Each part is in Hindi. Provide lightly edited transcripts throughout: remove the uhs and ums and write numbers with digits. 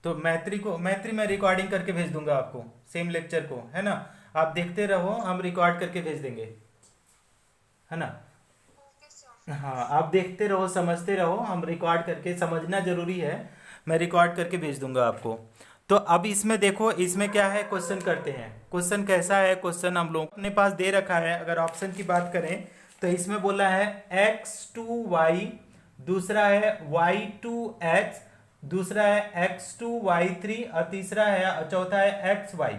तो मैत्री मैं रिकॉर्डिंग करके भेज दूंगा आपको, सेम लेक्चर को, है ना। आप देखते रहो, हम रिकॉर्ड करके भेज देंगे, है ना। हाँ, आप देखते रहो, समझते रहो, हम रिकॉर्ड करके, समझना जरूरी है, मैं रिकॉर्ड करके भेज दूंगा आपको। तो अब इसमें देखो, इसमें क्या है, क्वेश्चन करते हैं। क्वेश्चन कैसा है, क्वेश्चन हम लोग अपने पास दे रखा है। अगर ऑप्शन की बात करें तो इसमें बोला है x2y, दूसरा है y2x, दूसरा है x2y3, और तीसरा है, चौथा है xy।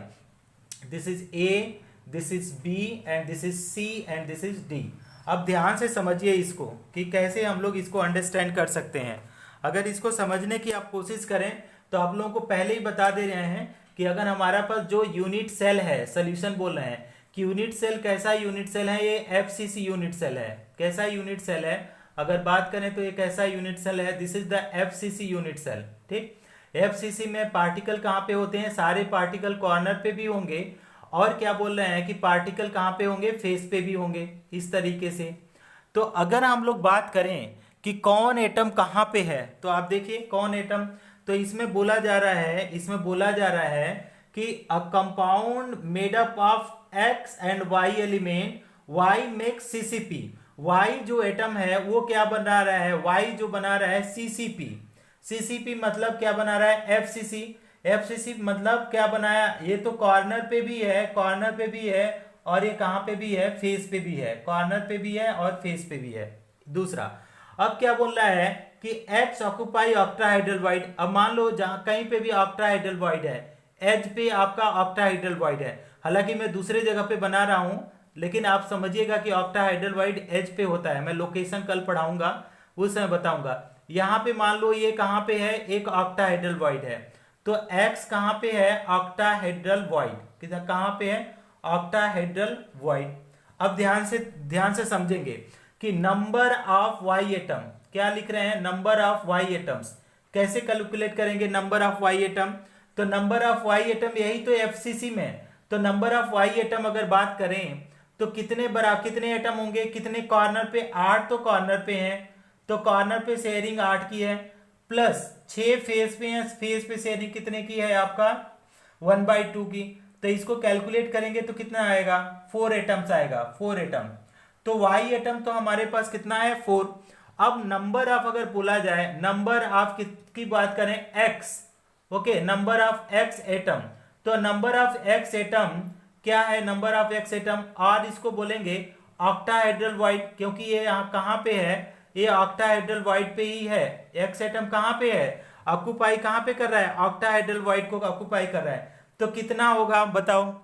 This is A, this is B, and this is C, and this is D. अब ध्यान से समझिए इसको कि कैसे हम लोग इसको अंडरस्टैंड कर सकते हैं। अगर इसको समझने की आप कोशिश करें तो आप लोगों को पहले ही बता दे रहे हैं कि अगर हमारा पास जो यूनिट सेल है, सोल्यूशन बोल रहे हैं कि यूनिट सेल कैसा यूनिट सेल है, ये एफसीसी यूनिट सेल है। कैसा यूनिट सेल है, अगर बात करें तो ये कैसा यूनिट सेल है, this is the FCC unit cell. ठीक, एफसीसी में पार्टिकल कहाँ पे होते हैं, सारे पार्टिकल कॉर्नर पे भी होंगे, और क्या बोल रहे हैं कि पार्टिकल कहाँ पे होंगे, फेस पे भी होंगे, इस तरीके से। तो अगर हम लोग बात करें कि कौन एटम कहाँ पे है, तो आप देखिए कौन एटम, तो इसमें बोला जा रहा है, इसमें बोला जा रहा है कि a compound made up of X and Y element, Y makes CCP. Y जो एटम है वो क्या बना रहा है, वाई जो बना रहा है सीसीपी। सीसीपी मतलब क्या बना रहा है, एफसीसी। एफसीसी मतलब क्या बनाया, ये तो कॉर्नर पे भी है, कॉर्नर पे भी है, और ये कहां पे भी है, फेस पे भी है, कॉर्नर पे भी है और फेस पे भी है। दूसरा, अब क्या बोल रहा है कि एक्स ऑक्यूपाई ऑक्टाहाइड्रल वॉइड। अब मान लो जहां कहीं पे भी ऑक्टाहाइड्रल वॉइड है, एज पे आपका ऑक्टाहाइड्रल वॉइड है, हालांकि मैं दूसरे जगह पे बना रहा हूं, लेकिन आप समझिएगा कि ऑक्टाहाइड्रल वॉइड एज पे होता है। मैं लोकेशन कल पढ़ाऊंगा, उस समय बताऊंगा। यहां पे मान लो ये कहां पे है, एक ऑक्टाहाइड्रल वॉइड है, तो x कहां पे है, ऑक्टाहेड्रल वॉइड, किधर कहां पे है, ऑक्टाहेड्रल वॉइड। अब ध्यान से समझेंगे कि नंबर ऑफ वाई एटम, क्या लिख रहे हैं, नंबर ऑफ वाई एटम्स। कैसे कैलकुलेट करेंगे नंबर ऑफ वाई एटम, तो नंबर ऑफ वाई एटम यही तो एफसीसी में। तो नंबर ऑफ वाई एटम अगर बात करें तो कितने एटम होंगे, कितने कॉर्नर पे, 8 तो कॉर्नर पे हैं, तो कॉर्नर पे शेयरिंग 8 की है, प्लस 6 फेस पे है, फेस पे शेयरिंग कितने की है आपका, 1/2 की। तो इसको कैलकुलेट करेंगे तो कितना आएगा, 4 एटम्स आएगा, 4 एटम। तो वाई एटम तो हमारे पास कितना है, 4। अब नंबर ऑफ अगर बोला जाए, नंबर ऑफ की बात करें, x, okay, number of x atom, तो नंबर ऑफ एक्स एटम क्या है, नंबर ऑफ एक्स एटम, और इसको बोलेंगे ऑक्टाहेड्रल वॉइड, क्योंकि ये यहाँ कहाँ पे है, ये ऑक्टाहेड्रल वॉइड पे ही है। एक्स एटम कहाँ पे है, ऑक्यूपाई कहाँ पे कर रहा है, ऑक्टाहेड्रल वॉइड को ऑक्यूपाई कर रहा है। तो कितना होगा बताओ,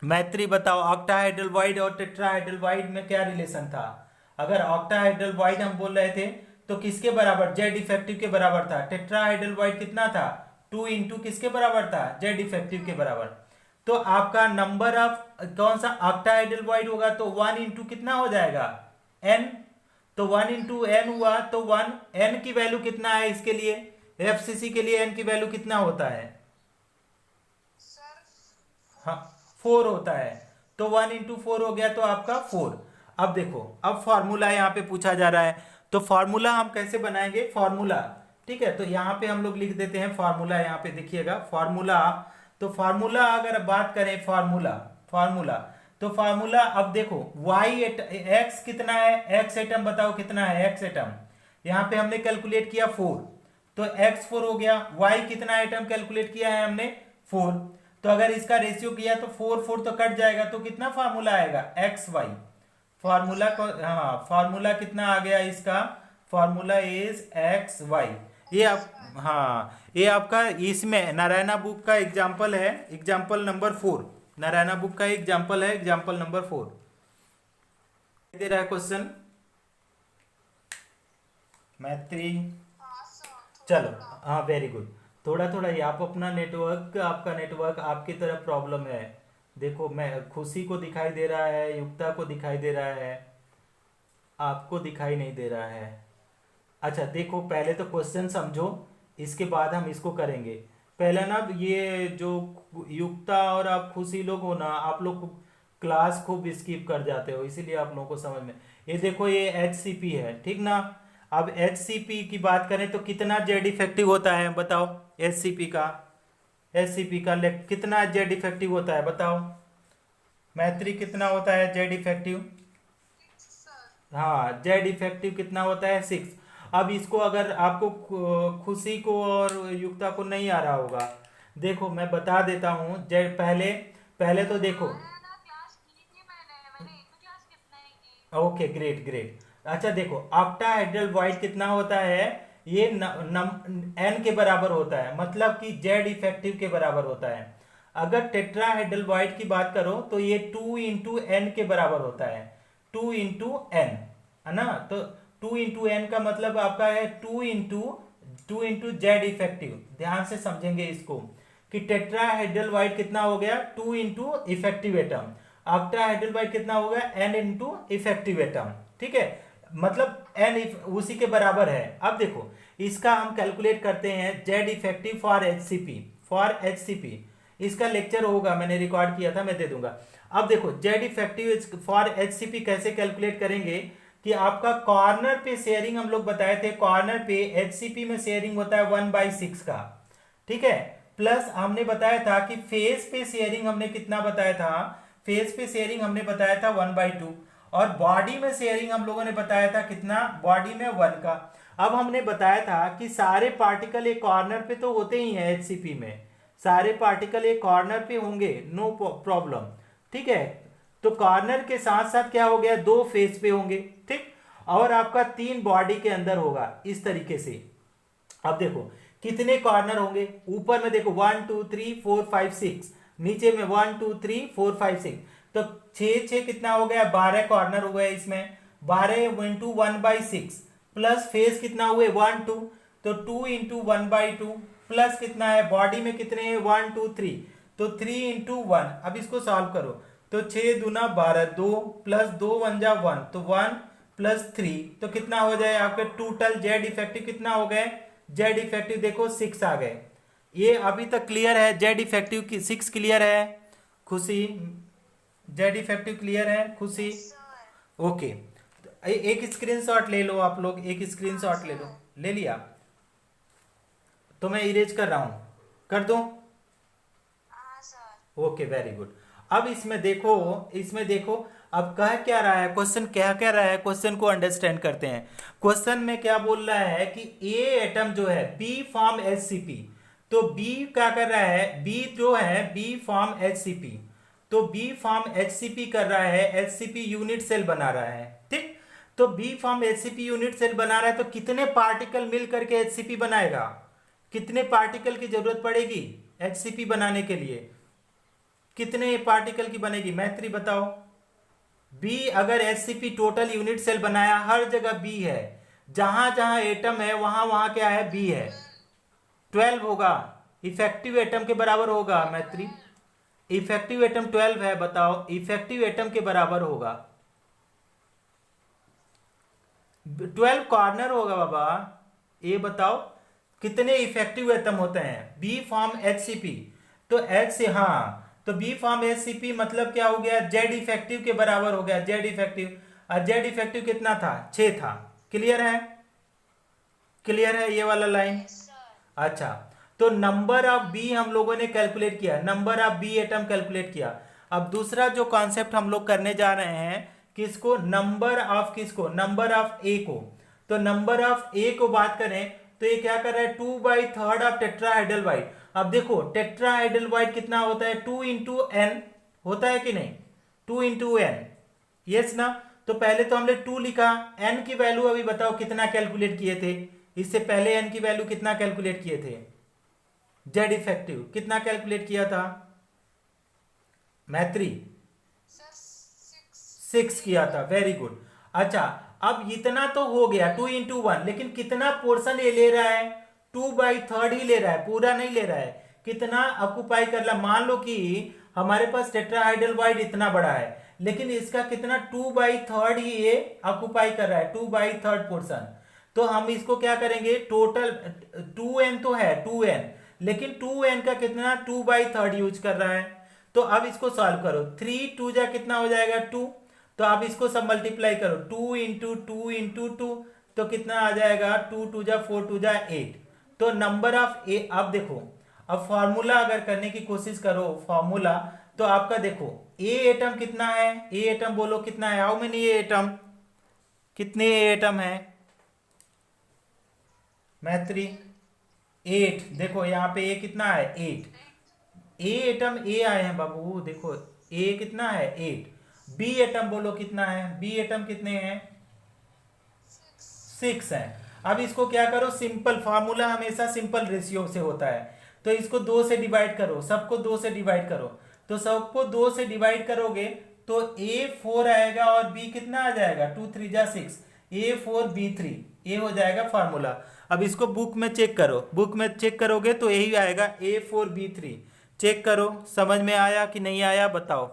मैत्री बताओ, ऑक्टाहेड्रल वॉइड और टेट्राहेड्रल वॉइड में क्या रिलेशन था। अगर ऑक्टाहेड्रल वॉइड हम बोल रहे थे तो किसके बराबर, जेड इफेक्टिव के बराबर था। टेट्राहेड्रल वॉइड कितना था, 2 इंटू किसके बराबर था, जेड इफेक्टिव के बराबर। तो आपका नंबर ऑफ कौन सा ऑक्टाहेड्रल वॉइड होगा, तो 1 इंटू कितना हो जाएगा, एन। तो 1 इंटू एन हुआ, तो 1, एन की वैल्यू कितना है इसके लिए, एफसीसी के लिए एन की वैल्यू कितना होता है, हाँ 4 होता है। तो 1 इंटू 4 हो गया, तो आपका 4। अब देखो, अब फॉर्मूला यहाँ पे पूछा जा रहा है, तो फॉर्मूला हम कैसे बनाएंगे, फॉर्मूला, ठीक है, तो यहाँ पे हम लोग लिख देते हैं फॉर्मूला, यहाँ पे देखिएगा फॉर्मूला। तो फॉर्मूला अगर बात करें, फॉर्मूला, फॉर्मूला, तो फॉर्मूला, अब देखो वाई एक्स कितना है, एक्स एटम बताओ कितना है, एक्स एटम यहाँ पे हमने कैलकुलेट किया 4, तो एक्स 4 हो गया। वाई कितना एटम कैलकुलेट किया है हमने, 4। तो अगर इसका रेशियो किया तो 4 4 तो कट जाएगा, तो कितना फार्मूला आएगा, एक्स वाई। फार्मूला को, हाँ फार्मूला कितना आ गया इसका, फार्मूला इज एक्स वाई। ये आप, हाँ ये आपका इसमें नारायणा बुक का एग्जाम्पल है, एग्जाम्पल नंबर 4, नारायणा बुक का एग्जाम्पल है, एग्जाम्पल नंबर 4 दे रहा है क्वेश्चन, मैत्री। चलो, हाँ वेरी गुड। थोड़ा थोड़ा ही आप अपना नेटवर्क, आपका नेटवर्क आपकी तरफ प्रॉब्लम है। देखो, मैं खुशी को दिखाई दे रहा है, युक्ता को दिखाई दे रहा है, आपको दिखाई नहीं दे रहा है। अच्छा देखो, पहले तो क्वेश्चन समझो, इसके बाद हम इसको करेंगे। पहले ना ये जो युक्ता और आप खुशी लोग हो ना, आप लोग क्लास खूब स्किप कर जाते हो, इसीलिए आप लोगों को समझ में, ये देखो ये एच सी पी है, ठीक ना। अब HCP की बात करें तो कितना जेड इफेक्टिव होता है बताओ। HCP का, कितना जेड इफेक्टिव होता है बताओ। मैत्री कितना होता है जेड इफेक्टिव? हाँ, जेड इफेक्टिव कितना होता है? 6। अब इसको अगर आपको खुशी को और युक्ता को नहीं आ रहा होगा, देखो मैं बता देता हूँ। जेड पहले पहले तो देखो। Okay, great great. अच्छा देखो, ऑक्टाहेड्रल वॉइड कितना होता है? ये एन के बराबर होता है, मतलब कि जेड इफेक्टिव के बराबर होता है। अगर टेट्राहेड्रल वॉइड की बात करो तो ये 2 × n के बराबर होता है। 2 × n, है ना? तो 2 × n का मतलब आपका है 2 × जेड इफेक्टिव। ध्यान से समझेंगे इसको कि टेट्राहेड्रल वॉइड कितना हो गया? 2 × इफेक्टिव एटम। ऑक्टाहेड्रल वॉइड कितना हो गया? n × effective atom. ठीक है, मतलब n उसी के बराबर है। अब देखो, इसका हम कैलकुलेट करते हैं जेड इफेक्टिव फॉर HCP। इसका लेक्चर होगा, मैंने रिकॉर्ड किया था, मैं दे दूंगा। अब देखो, जेड इफेक्टिव फॉर HCP कैसे कैलकुलेट करेंगे कि आपका कॉर्नर पे शेयरिंग हम लोग बताए थे, कॉर्नर पे HCP में शेयरिंग होता है 1/6 का। ठीक है, प्लस हमने बताया था कि फेस पे शेयरिंग हमने कितना बताया था? फेस पे शेयरिंग हमने बताया था 1/2। और बॉडी में शेयरिंग हम लोगों ने बताया था कितना? बॉडी में 1 का। अब हमने बताया था कि सारे पार्टिकल एक कॉर्नर पे तो होते ही हैं HCP में, सारे पार्टिकल एक कॉर्नर पे होंगे, नो प्रॉब्लम। ठीक है, तो कॉर्नर के साथ साथ क्या हो गया? 2 फेस पे होंगे। ठीक, और आपका 3 बॉडी के अंदर होगा, इस तरीके से। अब देखो कितने कॉर्नर होंगे? ऊपर में देखो 1 2 3 4 5 6, नीचे में 1 2 3 4 5 6, तो 6 6 कितना हो गया? 12 कॉर्नर हो गए इसमें। 12 इंटू 1/6 प्लस फेस कितना हुए? 1 2, तो 2 इंटू 1/2 प्लस कितना है? बॉडी में कितने हैं? 1 2 3, तो 3 इंटू 1। अब इसको सॉल्व करो तो 6 दूना 12, 2 प्लस 2 1 जा 1, तो 1 प्लस 3, तो कितना हो जाए आपके टोटल जेड इफेक्टिव? कितना हो गए जेड इफेक्टिव? देखो 6 आ गए। ये अभी तक क्लियर है? जेड इफेक्टिव की 6 क्लियर है? खुशी, जेड इफेक्टिव क्लियर है? खुशी, ओके। एक स्क्रीनशॉट ले लो आप लोग, एक स्क्रीनशॉट ले लो। ले लिया? तो मैं इरेज कर रहा हूं, कर दूं? Okay, very good. अब इसमें देखो अब कह क्या रहा है क्वेश्चन, क्या कह रहा है क्वेश्चन को अंडरस्टैंड करते हैं। क्वेश्चन में क्या बोल रहा है कि ए एटम जो है बी फॉर्म HCP, तो बी क्या कर रहा है? बी जो है बी फॉर्म HCP, तो बी फॉर्म HCP कर रहा है, HCP यूनिट सेल बना रहा है। ठीक, तो B form HCP unit cell बना रहा है, तो कितने पार्टिकल मिल करके HCP बनाएगा? कितने पार्टिकल की जरूरत पड़ेगी HCP बनाने के लिए? कितने पार्टिकल की बनेगी? मैत्री बताओ। बी अगर HCP टोटल यूनिट सेल बनाया, हर जगह बी है, जहां जहां एटम है वहां वहां क्या है? बी है। 12 होगा, इफेक्टिव एटम के बराबर होगा मैत्री। इफेक्टिव एटम 12 है, बताओ इफेक्टिव एटम के बराबर होगा 12 कॉर्नर होगा बाबा। ये बताओ कितने इफेक्टिव एटम होते हैं बी फॉर्म HCP? तो एच से, हाँ, तो बी फॉर्म HCP मतलब क्या हो गया? जेड इफेक्टिव के बराबर हो गया, जेड इफेक्टिव। और जेड इफेक्टिव कितना था? 6 था। क्लियर है? क्लियर है ये वाला लाइन? अच्छा, तो नंबर ऑफ बी हम लोगों ने कैलकुलेट किया, number of B atom calculate किया। अब दूसरा जो कॉन्सेप्ट हम लोग करने जा रहे हैं, किसको? नंबर ऑफ किसको? नंबर ऑफ ए को। तो नंबर ऑफ ए को बात करें तो ये क्या कर रहा है? 2/3 ऑफ टेट्राहेड्रल वाइड। अब देखो टेट्राहेड्रल वाइड कितना होता है? 2 × n होता है कि नहीं? 2 × n, यस ना? तो पहले तो हमने 2 लिखा, n की वैल्यू अभी बताओ कितना कैलकुलेट किए थे? इससे पहले n की वैल्यू कितना कैलकुलेट किए थे? जेड इफेक्टिव कितना कैलकुलेट किया था मैत्री? 6 किया था, वेरी गुड। अच्छा, अब इतना तो हो गया 2 × 1, लेकिन कितना पोर्शन ये ले रहा है? 2/3 ही ले रहा है, पूरा नहीं ले रहा है। कितना ऑक्युपाई कर रहा? मान लो कि हमारे पास टेट्राहाइड्रल वाइड इतना बड़ा है, लेकिन इसका कितना? 2/3 ही ये ऑक्युपाई कर रहा है, 2/3 पोर्शन। तो हम इसको क्या करेंगे? टोटल 2n तो है 2n, लेकिन 2n का कितना? 2/3 यूज कर रहा है। तो अब इसको सॉल्व करो, 3 2 जा कितना हो जाएगा? 2। तो आप इसको सब मल्टीप्लाई करो, 2 × 2 × 2, तो कितना आ जाएगा, 2 2 जा 4 2 जा 8। तो नंबर ऑफ ए, अब देखो, अब फॉर्मूला अगर करने की कोशिश करो फॉर्मूला, तो आपका देखो ए एटम कितना है, ए एटम बोलो कितना है, हाउ मेनी ए एटम, कितने ए एटम है मैत्री, 8। देखो यहाँ पे ए कितना है, 8 ए एटम, ए आए हैं बाबू, देखो ए कितना है 8। बी एटम बोलो कितना है, बी एटम कितने हैं, 6 है। अब इसको क्या करो, सिंपल फार्मूला हमेशा सिंपल रेशियो से होता है, तो इसको 2 से डिवाइड करो, सबको 2 से डिवाइड करो। तो सबको 2 से डिवाइड करोगे तो ए 4 आएगा और बी कितना आ जाएगा, 2 3 जा 6, ए 4 बी 3, ये हो जाएगा फार्मूला। अब इसको बुक में चेक करो, बुक में चेक करोगे तो यही आएगा ए 4 बी 3। चेक करो समझ में आया कि नहीं आया बताओ।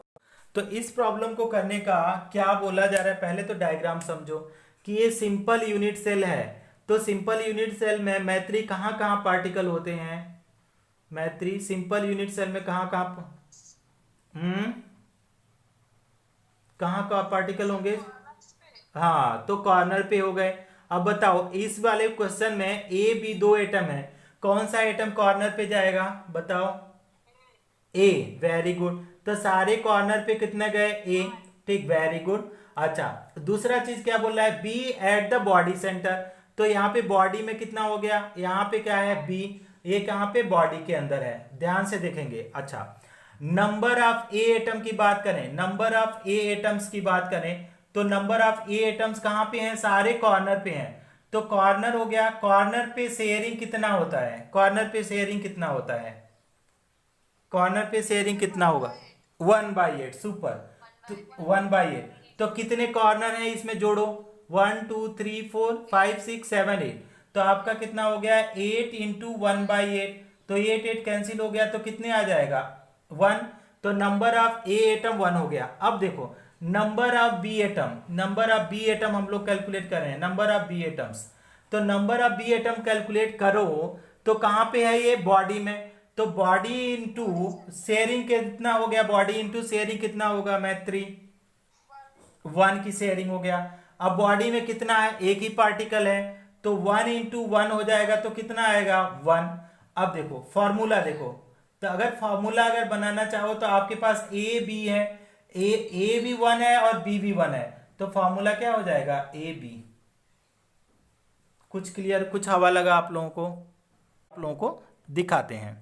तो इस प्रॉब्लम को करने का क्या बोला जा रहा है, पहले तो डायग्राम समझो कि ये सिंपल यूनिट सेल है। तो सिंपल यूनिट सेल में मैत्री कहाँ कहाँ पार्टिकल होते हैं, मैत्री सिंपल यूनिट सेल में कहाँ कहाँ कहाँ कहाँ पार्टिकल होंगे, हाँ तो कॉर्नर पे हो गए। अब बताओ इस वाले क्वेश्चन में ए बी 2 एटम है, कौन सा एटम कॉर्नर पे जाएगा बताओ, ए, वेरी गुड। तो सारे कॉर्नर पे कितने गए, ए, ठीक, वेरी गुड। अच्छा दूसरा चीज क्या बोल रहा है, B at the body centre, तो यहाँ पे बॉडी में कितना हो गया, यहाँ पे क्या है बी, ये कहाँ पे बॉडी के अंदर है, ध्यान से देखेंगे। अच्छा नंबर ऑफ ए एटम की बात करें, नंबर ऑफ ए एटम्स की बात करें, तो नंबर ऑफ ए एटम्स कहाँ पे हैं, सारे कॉर्नर पे हैं। तो कॉर्नर हो गया, कॉर्नर पे शेयरिंग कितना होता है, कॉर्नर पे शेयरिंग कितना होता है, कॉर्नर पे शेयरिंग कितना होगा, 1/8, सुपर, तो 1/8। तो कितने कॉर्नर हैं इसमें जोड़ो, 1 2 3 4 5 6 7 8, तो आपका कितना हो गया 8 इंटू 1/8, तो 8 8 कैंसिल हो गया, तो कितने आ जाएगा 1। तो नंबर ऑफ ए एटम 1 हो गया। अब देखो number of B atom, number of B atom हम लोग कैलकुलेट कर रहे हैं, नंबर ऑफ बी एटम्स। तो number of B atom calculate करो तो कहां पे है ये, बॉडी में, तो बॉडी इंटू शेयरिंग कितना हो गया, बॉडी इंटू शेयरिंग कितना होगा मैत्री, 1 की शेयरिंग हो गया। अब बॉडी में कितना है, एक ही पार्टिकल है, तो 1 इंटू 1 हो जाएगा, तो कितना आएगा 1। अब देखो फॉर्मूला देखो, तो अगर फॉर्मूला अगर बनाना चाहो तो आपके पास ए बी है, ए भी 1 है और बी भी 1 है, तो फॉर्मूला क्या हो जाएगा ए बी। कुछ क्लियर, कुछ हवा लगा आप लोगों को, आप लोगों को दिखाते हैं,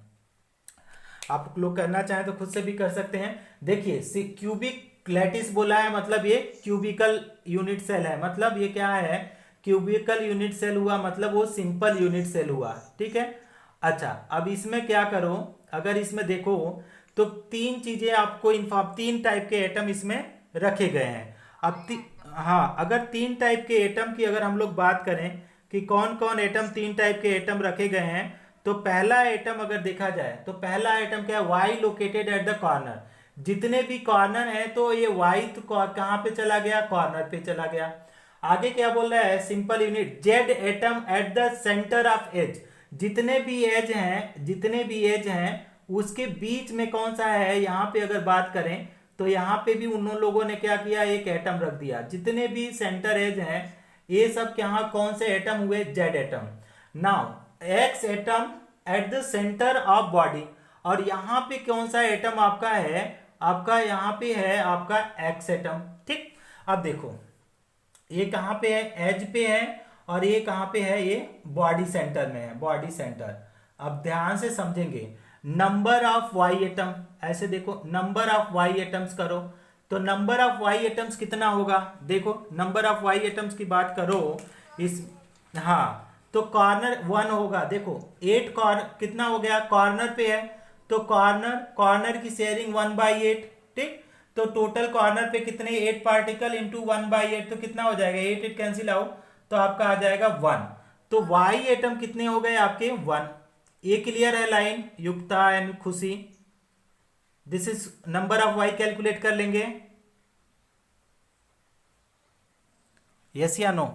आप लोग करना चाहें तो खुद से भी कर सकते हैं। देखिए क्यूबिक लैटिस बोला है, मतलब ये क्यूबिकल यूनिट सेल है, मतलब ये क्या है, क्यूबिकल यूनिट सेल हुआ, मतलब वो सिंपल यूनिट सेल हुआ, ठीक है। अच्छा अब इसमें क्या करो, अगर इसमें देखो तो 3 चीजें आपको इन्फॉर्म, 3 टाइप के एटम इसमें रखे गए हैं। अब हाँ अगर 3 टाइप के एटम की अगर हम लोग बात करें कि कौन कौन एटम, 3 टाइप के एटम रखे गए हैं, तो पहला एटम अगर देखा जाए तो पहला एटम क्या है, Y located at the corner, जितने भी कॉर्नर है तो ये वाई तो कहां पे चला गया, कॉर्नर पे चला गया। आगे क्या बोल रहा है, simple unit, Z atom at the centre of edge, जितने भी एज हैं, जितने भी एज हैं उसके बीच में कौन सा है, यहाँ पे अगर बात करें तो यहाँ पे भी उन लोगों ने क्या किया, एक एटम रख दिया, जितने भी सेंटर एज हैं ये सब यहाँ कौन से एटम हुए, Z atom. Now x atom at the centre of body, और यहाँ पे कौन सा एटम आपका है, आपका यहाँ पे है आपका एक्स एटम, ठीक। अब देखो ये कहाँ पे है, एज पे है, और ये कहाँ पे है, ये बॉडी सेंटर में है, बॉडी सेंटर। अब ध्यान से समझेंगे, नंबर ऑफ वाई एटम, ऐसे देखो नंबर ऑफ वाई एटम्स करो, तो नंबर ऑफ वाई एटम्स कितना होगा, देखो नंबर ऑफ वाई एटम्स की बात करो इस, हाँ तो कॉर्नर 1 होगा, देखो 8 कॉर्नर कितना हो गया, कॉर्नर पे है, तो कॉर्नर की शेयरिंग 1/8, ठीक। तो टोटल कॉर्नर पे कितने, 8 पार्टिकल इंटू 1/8, तो कितना हो जाएगा, 8 8 कैंसिल आउट, तो आपका आ जाएगा 1। तो वाई एटम कितने हो गए आपके 1। ये क्लियर है line, Yukta and Khushi, this is number of Y calculate कर लेंगे, यस या नो,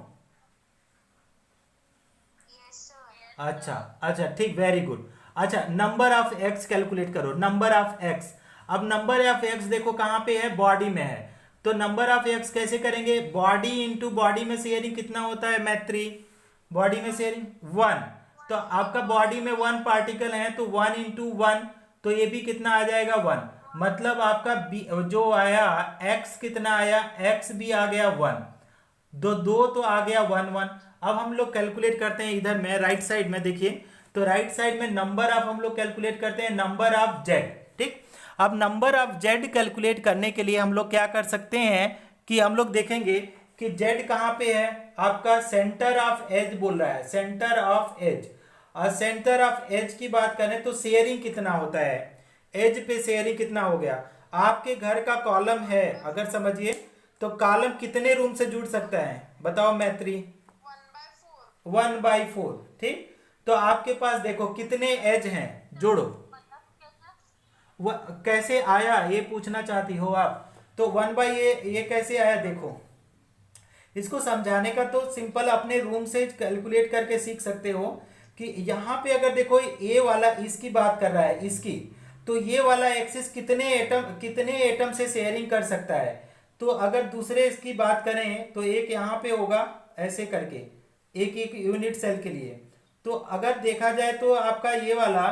अच्छा अच्छा ठीक, वेरी गुड। अच्छा नंबर ऑफ एक्स कैलकुलेट करो, नंबर ऑफ एक्स, अब नंबर ऑफ एक्स देखो कहां पे है, बॉडी में है, तो नंबर ऑफ एक्स कैसे करेंगे, बॉडी इंटू बॉडी में शेयरिंग कितना होता है मैत्री, बॉडी में शेयरिंग 1। तो आपका बॉडी में 1 पार्टिकल है तो 1 इंटू 1, तो ये भी कितना आ जाएगा 1। मतलब आपका जो आया x कितना आया, x भी आ गया 1, दो दो तो आ गया 1 1। अब हम लोग कैलकुलेट करते हैं इधर में राइट साइड में, देखिए तो राइट साइड में नंबर ऑफ हम लोग कैलकुलेट करते हैं नंबर ऑफ जेड, ठीक। अब नंबर ऑफ जेड कैलकुलेट करने के लिए हम लोग क्या कर सकते हैं कि हम लोग देखेंगे कि जेड कहाँ पे है, आपका सेंटर ऑफ एज बोल रहा है, सेंटर ऑफ एज। और सेंटर ऑफ एज की बात करें तो शेयरिंग कितना होता है, एज पे शेयरिंग कितना हो गया। आपके घर का कॉलम है अगर समझिए, तो कॉलम कितने रूम से जुड़ सकता है बताओ मैत्री, 1/4, ठीक। तो आपके पास देखो कितने एज हैं, जोड़ो। कैसे आया ये पूछना चाहती हो आप, तो 1 ये कैसे आया देखो। इसको समझाने का तो सिंपल अपने रूम से कैलकुलेट करके सीख सकते हो कि यहाँ पे अगर देखो ए वाला इसकी बात कर रहा है इसकी, तो ये वाला एक्सिस कितने एटम से शेयरिंग कर सकता है। तो अगर दूसरे इसकी बात करें तो एक यहाँ पे होगा ऐसे करके, एक एक यूनिट सेल के लिए। तो अगर देखा जाए तो आपका ये वाला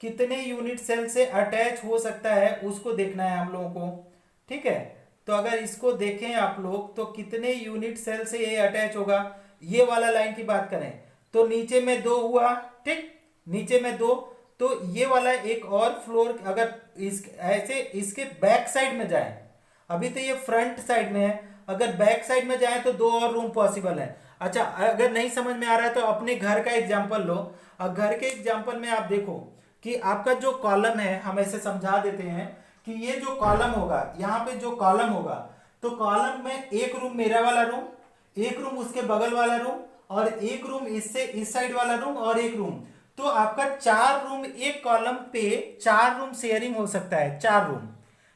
कितने यूनिट सेल से अटैच हो सकता है उसको देखना है हम लोगों को, ठीक है। तो अगर इसको देखें आप लोग तो कितने यूनिट सेल से ये अटैच होगा, ये वाला लाइन की बात करें तो नीचे में 2 हुआ, ठीक, नीचे में 2। तो ये वाला एक और फ्लोर अगर ऐसे इसके बैक साइड में जाए, अभी तो ये फ्रंट साइड में है, अगर बैक साइड में जाए तो 2 और रूम पॉसिबल है। अच्छा अगर नहीं समझ में आ रहा है तो अपने घर का एग्जाम्पल लो, और घर के एग्जाम्पल में आप देखो कि आपका जो कॉलम है, हम ऐसे समझा देते हैं कि ये जो कॉलम होगा, यहाँ पे जो कॉलम होगा, तो कॉलम में एक रूम मेरा वाला रूम, एक रूम उसके बगल वाला रूम, और एक रूम इससे इस साइड वाला रूम, और एक रूम। तो आपका 4 रूम, एक कॉलम पे 4 रूम शेयरिंग हो सकता है, 4 रूम,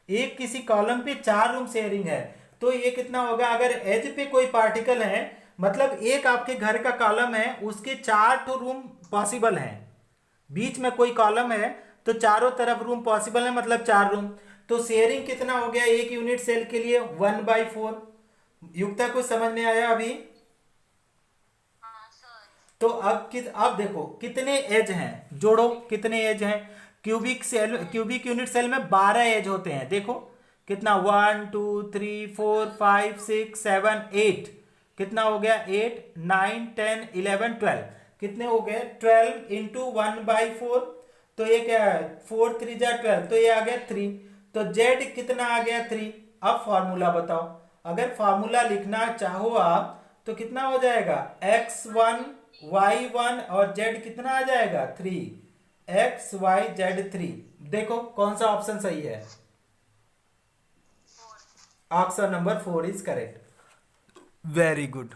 एक किसी कॉलम पे 4 रूम शेयरिंग है। तो ये कितना होगा, अगर एज पे कोई पार्टिकल है, मतलब एक आपके घर का कॉलम है उसके 4 तो रूम पॉसिबल हैं, बीच में कोई कॉलम है तो चारों तरफ रूम पॉसिबल है, मतलब 4 रूम। तो शेयरिंग कितना हो गया एक यूनिट सेल के लिए, 1/4। युक्ता कुछ समझ में आया अभी। तो अब देखो कितने एज हैं, जोड़ो कितने एज हैं। क्यूबिक यूनिट सेल में 12 एज होते हैं, देखो कितना 1 2 3 4 5 6 7 8, कितना हो गया 8 9 10 11 12, कितने हो गए 12 इंटू 1/4। तो ये क्या है 4 3 जा 12, तो ये आ गया 3। तो जेड कितना आ गया 3। अब फॉर्मूला बताओ, अगर फॉर्मूला लिखना चाहो आप तो कितना हो जाएगा x1 y1 और z कितना आ जाएगा 3, x y z 3। देखो कौन सा ऑप्शन सही है, option number 4 is correct, very good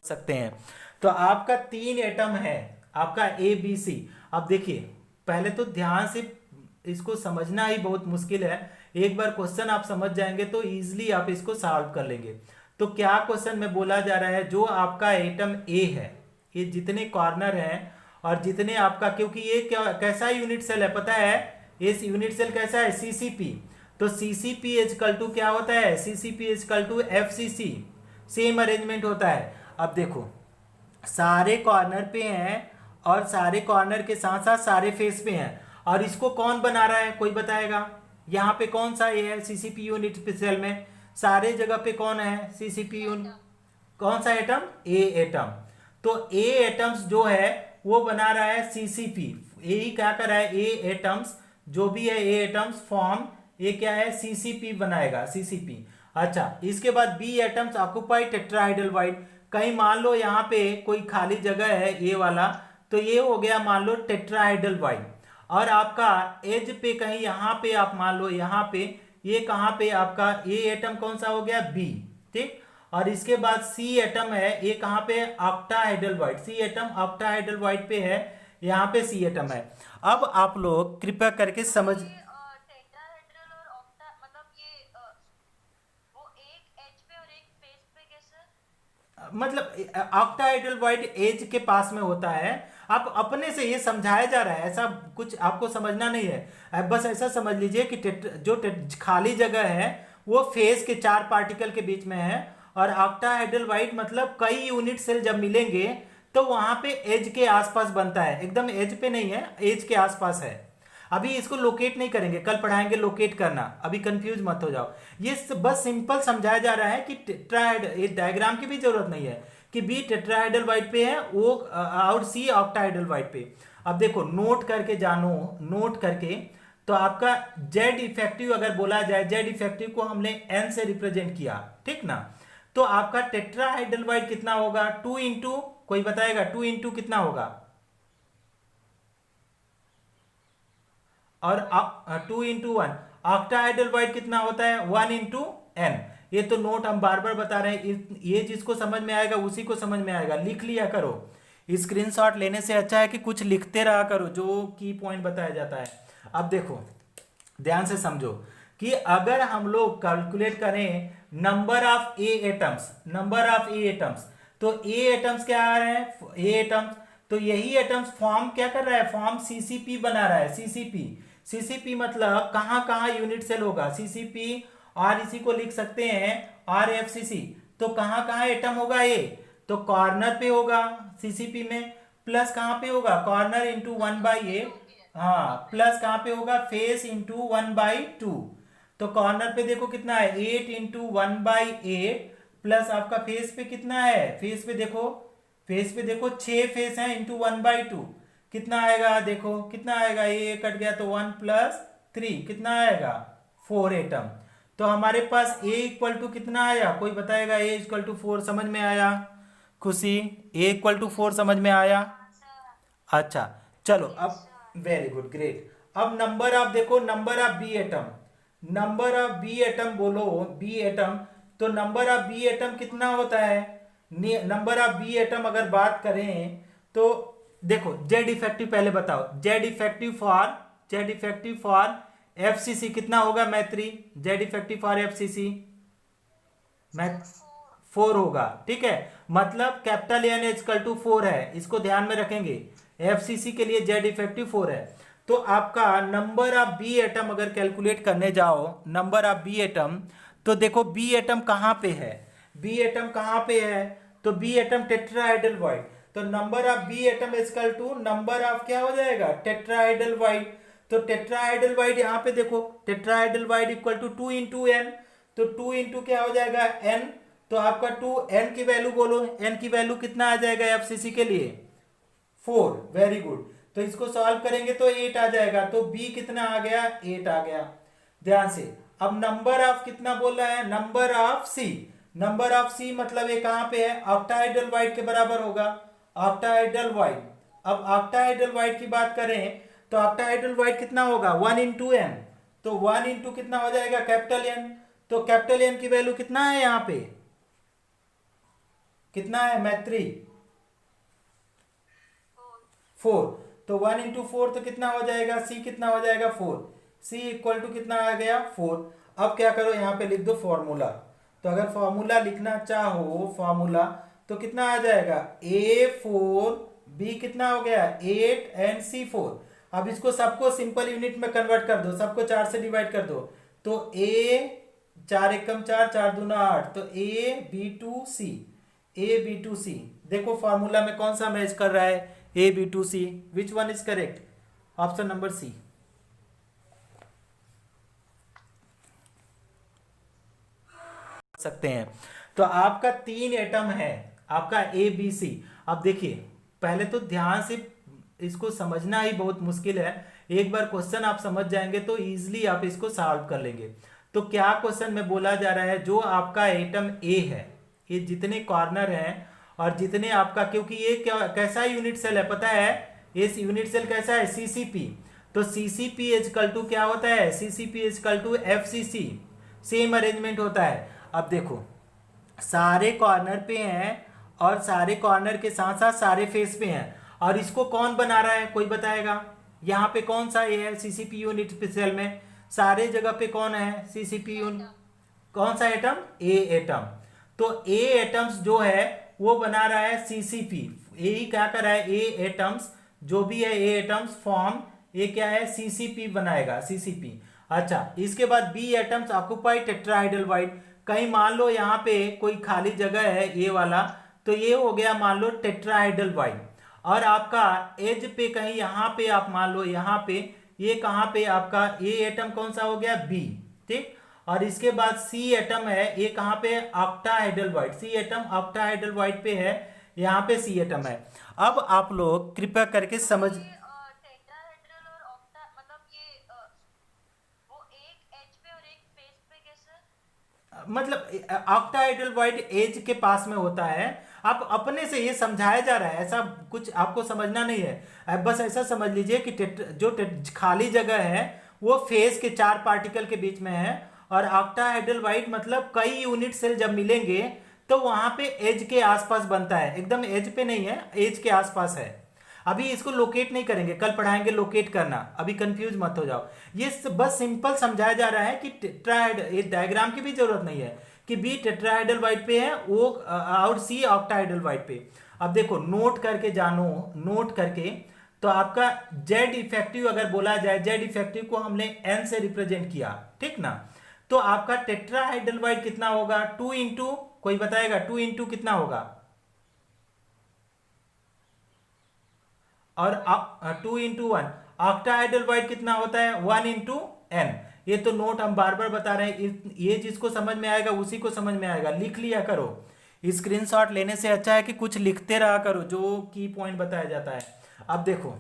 सकते हैं। तो आपका 3 एटम है, आपका ए बी सी। अब देखिए पहले तो ध्यान से इसको समझना ही बहुत मुश्किल है, एक बार क्वेश्चन आप समझ जाएंगे तो इजीली आप इसको सॉल्व कर लेंगे। तो क्या क्वेश्चन में बोला जा रहा है, जो आपका एटम ए है, ये जितने कॉर्नर हैं और जितने आपका, क्योंकि ये कैसा यूनिट सेल है पता है, ये यूनिट सेल कैसा है सीसीपी। तो सीसीपी इक्वल टू क्या होता है, CCP equal to FCC, same arrangement होता है। अब देखो सारे कॉर्नर पे हैं और सारे कॉर्नर के साथ साथ सारे फेस पे हैं, और इसको कौन बना रहा है कोई बताएगा। यहाँ पे कौन सा ए है सीसीपी यूनिट सेल में, सारे जगह पे कौन है सीसीपी यूनिट, कौन सा एटम ए एटम। तो ए एटम्स जो है वो बना रहा है सीसीपी, ए ही क्या कर रहा है ए एटम्स, जो भी है ए एटम्स फॉर्म, ये क्या है सीसीपी बनाएगा सीसीपी। अच्छा इसके बाद B atoms occupy tetrahedral void, कहीं मान लो यहाँ पे कोई खाली जगह है ये वाला, तो ये हो गया मान लो टेट्राहाइड्रल वाइड। और आपका एज पे कहीं यहाँ पे आप मान लो यहाँ पे, ये कहाँ पे आपका ए एटम कौन सा हो गया बी, ठीक। और इसके बाद सी एटम है, ये कहाँ पे octahedral void, C atom octahedral void पे है, यहाँ पे सी एटम है। अब आप लोग कृपया करके समझ, मतलब ऑक्टाहाइड्रल वाइड एज के पास में होता है। आप अपने से ये समझाया जा रहा है, ऐसा कुछ आपको समझना नहीं है, आप बस ऐसा समझ लीजिए कि जो खाली जगह है वो फेस के 4 पार्टिकल के बीच में है। और ऑक्टाहेड्रल वाइट मतलब कई यूनिट सेल जब मिलेंगे तो वहां पे एज के आसपास बनता है, एकदम एज पे नहीं है, एज के आसपास है। अभी इसको लोकेट नहीं करेंगे, कल पढ़ाएंगे लोकेट करना, अभी कंफ्यूज मत हो जाओ। ये बस सिंपल समझाया जा रहा है कि टेट्राहेड, ये डायग्राम की भी जरूरत नहीं है कि बी टेट्राहेड्रल वाइट पे है वो और सी ऑक्टाहेड्रल वाइट पे। अब देखो नोट करके जानो, नोट करके, तो आपका जेड इफेक्टिव अगर बोला जाए, जेड इफेक्टिव को हमने एन से रिप्रेजेंट किया, ठीक ना। तो आपका टेट्राहाइड्रल वाइट कितना होगा, 2 इंटू, कोई बताएगा 2 इंटू कितना होगा, और 2 इंटू 1। ऑक्टाहाइड्रल वाइट कितना होता है, 1 इंटू एन। ये तो नोट हम बार बार बता रहे हैं, ये जिसको समझ में आएगा उसी को समझ में आएगा, लिख लिया करो। स्क्रीनशॉट लेने से अच्छा है कि कुछ लिखते रहा करो जो की पॉइंट बताया जाता है। अब देखो ध्यान से समझो कि अगर हम लोग कैलकुलेट करें number of A atoms, number of A atoms, तो ए एटम्स क्या आ रहे हैं, ए एटम्स, तो यही एटम्स फॉर्म क्या कर रहा है, फॉर्म सीसीपी बना रहा है, सीसीपी। सीसीपी मतलब कहां कहां यूनिट सेल होगा, सीसीपी, और इसी को लिख सकते हैं आरएफसीसी। तो कहां कहां एटम होगा, ए तो कॉर्नर पे होगा सीसीपी में, प्लस कहां पे होगा, कॉर्नर इंटू 1/8, हाँ, प्लस कहां पे होगा, फेस इंटू 1/2। तो कॉर्नर पे देखो कितना है, 8 इंटू 1/8, प्लस आपका फेस पे कितना है, फेस पे देखो, फेस पे देखो 6 फेस है इंटू 1/2, कितना आएगा, देखो कितना आएगा, ये कट गया तो 1 प्लस 3 कितना आएगा, 4 एटम। तो हमारे पास ए इक्वल टू कितना आया, कोई बताएगा, ए इक्वल टू 4 समझ में आया, खुशी, ए इक्वल टू 4 समझ में आया। अच्छा चलो अब, वेरी गुड, ग्रेट। अब नंबर ऑफ देखो, number of B atom, number of B atom बोलो, बी एटम, तो नंबर ऑफ बी एटम कितना होता है, नंबर ऑफ बी एटम अगर बात करें तो देखो जेड इफेक्टिव पहले बताओ, Z effective for, Z effective for FCC कितना होगा मैत्री, Z effective for FCC math 4 होगा, ठीक है, मतलब कैपिटल एन इक्वल टू 4 है, इसको ध्यान में रखेंगे, एफसीसी के लिए जेड इफेक्टिव 4 है। तो आपका नंबर ऑफ बी एटम अगर कैलकुलेट करने जाओ, नंबर ऑफ बी एटम, तो देखो बी एटम कहां पे है, बी एटम कहां पे है, तो बी एटम टेट्राहाइड्रल वाइट, तो number of B atom equal to number of क्या हो जाएगा, टेट्राहाइड्रल वाइट। तो टेट्राहाइड्रल वाइट यहां पे देखो, tetrahedral void equal to 2 into N, तो 2 इंटू क्या हो जाएगा एन, तो आपका 2, एन की वैल्यू बोलो, एन की वैल्यू कितना आ जाएगा एफसीसी के लिए, 4, वेरी गुड। तो इसको सॉल्व करेंगे तो 8 आ जाएगा, तो बी कितना आ गया, 8 आ गया, ध्यान से। अब नंबर ऑफ कितना बोल रहा है, number of C, number of C मतलब ये कहां पे है, ऑक्टाहाइड्रल वाइट के बराबर होगा, ऑक्टाहाइड्रल वाइट। अब ऑक्टाहाइड्रल वाइट की बात करें तो ऑक्टाहाइड्रल वाइट कितना होगा, 1 इंटू एन, तो 1 इंटू कितना हो जाएगा, कैपिटल एन, तो कैपिटल एन की वैल्यू कितना है यहां पे, कितना है मैत्री, 4, तो 1 इंटू 4 तो कितना हो जाएगा, सी कितना हो जाएगा 4, सी इक्वल टू कितना आ गया 4। अब क्या करो, यहां पे लिख दो फॉर्मूला, तो अगर फॉर्मूला लिखना चाहो, फॉर्मूला तो कितना आ जाएगा, A4 B कितना हो गया 8 एंड C4। अब इसको सबको सिंपल यूनिट में कन्वर्ट कर दो, सबको 4 से डिवाइड कर दो, तो A 4 एकम 4, 4 दूना 8, तो AB2C, AB2C, देखो फॉर्मूला में कौन सा मैच कर रहा है, AB2C, which one is correct, option number C. सकते हैं, तो आपका 3 एटम है, आपका ए बी सी। अब देखिए पहले तो ध्यान से इसको समझना ही बहुत मुश्किल है, एक बार क्वेश्चन आप समझ जाएंगे तो इजीली आप इसको सॉल्व कर लेंगे। तो क्या क्वेश्चन में बोला जा रहा है, जो आपका एटम ए है, ये जितने कॉर्नर हैं और जितने आपका, क्योंकि ये क्या कैसा यूनिट सेल है पता है, ये यूनिट सेल कैसा है, सीसीपी, तो सीसीपी इक्वल टू क्या होता है, CCP equal to FCC, same arrangement होता है। अब देखो सारे कॉर्नर पे हैं और सारे कॉर्नर के साथ साथ सारे फेस पे हैं, और इसको कौन बना रहा है, कोई बताएगा, यहाँ पे कौन सा ये है सीसीपी यूनिट सेल में, सारे जगह पे कौन है सीसीपी यूनिट, कौन सा एटम, ए एटम, तो ए एटम्स जो है वो बना रहा है सीसीपी, ए ही क्या कर रहा है, ए एटम्स जो भी है ए एटम्स फॉर्म, ये क्या है सीसीपी बनाएगा, सीसीपी। अच्छा, इसके बाद बी एटम्स ऑक्यूपाई टेट्राहाइड्रल। कहीं मान लो यहाँ पे कोई खाली जगह है ये वाला, तो ये हो गया मान लो टेट्राहाइड्रल। और आपका एज पे कहीं यहाँ पे आप मान लो यहाँ पे ये कहाँ पे आपका ये एटम कौन सा हो गया बी, ठीक। और इसके बाद सी एटम है, ये कहाँ पे ऑक्टाहाइड्रल, सी एटम ऑक्टाहाइड्रल पे है, यहाँ पे सी एटम है। अब आप लोग कृपया करके समझ, टेट्राहेड्रल और ऑक्टा मतलब ये वो एक एज पे और एक फेस पे कैसे? मतलब ऑक्टाहाइड्रल वाइड एज के पास में होता है। आप अपने से ये समझाया जा रहा है, ऐसा कुछ आपको समझना नहीं है। अब बस ऐसा समझ लीजिए कि खाली जगह है वो फेस के 4 पार्टिकल के बीच में है। और ऑक्टाहाइड्रल वाइड मतलब कई यूनिट सेल जब मिलेंगे तो वहां पे एज के आसपास बनता है, एकदम एज पे नहीं है, एज के आसपास है। अभी इसको लोकेट नहीं करेंगे, कल पढ़ाएंगे लोकेट करना, अभी कंफ्यूज मत हो जाओ। ये बस सिंपल समझाया जा रहा है कि टेट्राहाइड, ये डायग्राम की भी जरूरत नहीं है कि बी टेट्राहाइड्रल वाइड पे है वो और सी ऑक्टाहाइड्रल वाइड पे। अब देखो नोट करके जानो, नोट करके, तो आपका जेड इफेक्टिव अगर बोला जाए, जेड इफेक्टिव को हमने एन से रिप्रेजेंट किया, ठीक ना। तो आपका टेट्राहाइड्रल वाइड कितना होगा, 2 इंटू, कोई बताएगा 2 इंटू कितना होगा? और 2 इंटू 1, ऑक्टाहाइड्रल वाइड कितना होता है 1 इंटू n। ये तो नोट हम बार बार बता रहे हैं, ये जिसको समझ में आएगा उसी को समझ में आएगा, लिख लिया करो। स्क्रीनशॉट लेने से अच्छा है कि कुछ लिखते रहा करो जो की पॉइंट बताया जाता है। अब देखो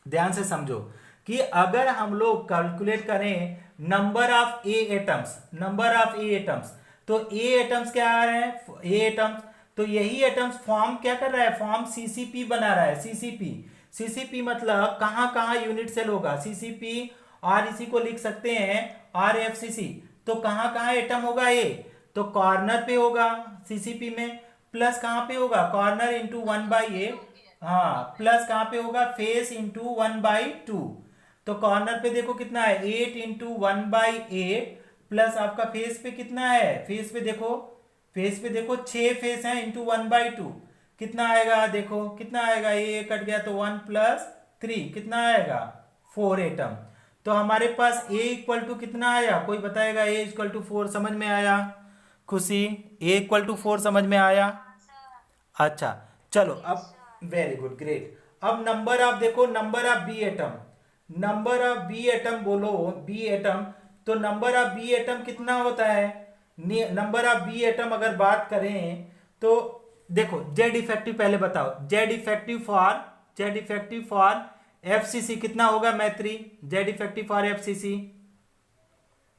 ध्यान से समझो कि अगर हम लोग कैलकुलेट करें number of A atoms, number of A atoms, तो ए एटम्स क्या आ रहे हैं, ए एटम्स, तो यही एटम्स फॉर्म क्या कर रहा है, फॉर्म सीसीपी बना रहा है, सीसीपी। सीसीपी मतलब कहां कहां यूनिट सेल होगा, सीसीपी। और इसी को लिख सकते हैं आर एफ सी सी। तो कहां कहां एटम होगा ये, तो कॉर्नर पे होगा सीसीपी में, प्लस कहां पे होगा कॉर्नर इंटू 1/8, हाँ, प्लस कहां पे होगा फेस इंटू 1/2। तो कॉर्नर पे देखो कितना है 8 इंटू 1/8, प्लस आपका फेस पे कितना है, फेस पे देखो, फेस पे देखो 6 फेस है इंटू 1/2, कितना आएगा, देखो कितना आएगा, ये कट गया तो 1 + 3 कितना आएगा 4 एटम। तो हमारे पास ए इक्वल टू कितना आया, कोई बताएगा, ए इक्वल टू 4 समझ में आया खुशी, ए इक्वल टू 4 समझ में आया। हाँ सर। अच्छा चलो यस अब, सर। Very good great. अब नंबर ऑफ देखो, number of B atom, number of B atom बोलो, बी एटम, तो नंबर ऑफ बी एटम कितना होता है, नंबर ऑफ बी एटम अगर बात करें तो देखो जेड इफेक्टिव पहले बताओ, जेड इफेक्टिव फॉर एफसीसी कितना होगा मैत्री, जेड इफेक्टिव फॉर एफसीसी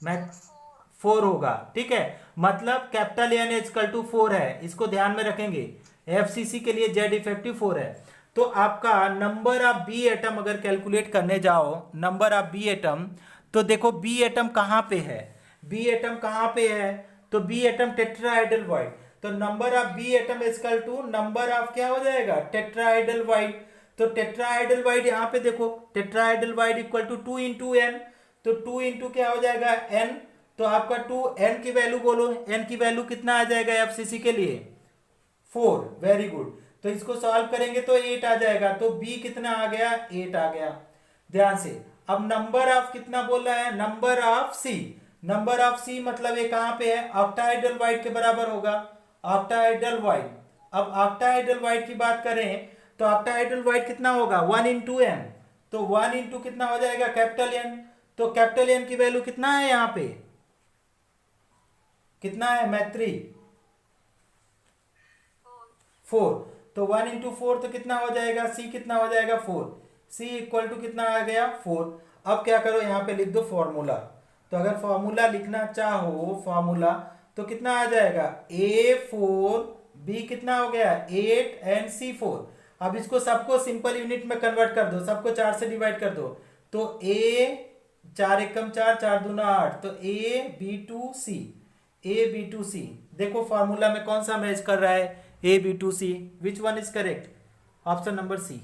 मैं सर 4। 4 होगा, ठीक है। मतलब कैपिटल एन इक्वल टू 4 है, इसको ध्यान में रखेंगे, एफसीसी के लिए जेड इफेक्टिव 4 है। तो आपका नंबर ऑफ बी एटम अगर कैलकुलेट करने जाओ, नंबर ऑफ बी एटम, तो देखो बी एटम कहां पे है, बी एटम कहां पे है, तो बी एटम टेट्राहाइड्रल वाइड, तो number of B atom equal to number of क्या हो जाएगा टेट्राहाइड्रल वाइड। तो टेट्राहाइड्रल वाइड यहाँ पे देखो, tetrahedral void equal to 2 into n, तो 2 इंटू क्या हो जाएगा n, तो आपका 2, n की वैल्यू बोलो, n की वैल्यू कितना आ जाएगा एफसीसी के लिए 4, वेरी गुड। तो इसको सॉल्व करेंगे तो 8 आ जाएगा, तो b कितना आ गया 8 आ गया, ध्यान से। अब नंबर ऑफ कितना बोल रहा है, number of C, number of C मतलब ये कहां पे है ऑक्टाहाइड्रल वाइड के बराबर होगा, ऑक्टाहाइड्रल वाइड। अब ऑक्टाहाइड्रल वाइड की बात करें तो ऑक्टाहाइड्रल वाइड कितना होगा 1 इंटू n, तो 1 इंटू कितना हो जाएगा कैपिटल एन, तो कैपिटल एन की वैल्यू कितना है यहां पे, कितना है मैत्री 4, तो 1 इंटू 4 तो कितना हो जाएगा, सी कितना हो जाएगा 4, सी इक्वल टू कितना आ गया 4। अब क्या करो यहाँ पे लिख दो फॉर्मूला, तो अगर फॉर्मूला लिखना चाहो फॉर्मूला तो कितना आ जाएगा A4, B कितना हो गया 8 एंड C4। अब इसको सबको सिंपल यूनिट में कन्वर्ट कर दो, सबको 4 से डिवाइड कर दो, तो A 4 एकम 4, 4 दूना 8, तो AB2C, AB2C देखो फॉर्मूला में कौन सा मैच कर रहा है, AB2C, which one is correct, option number C.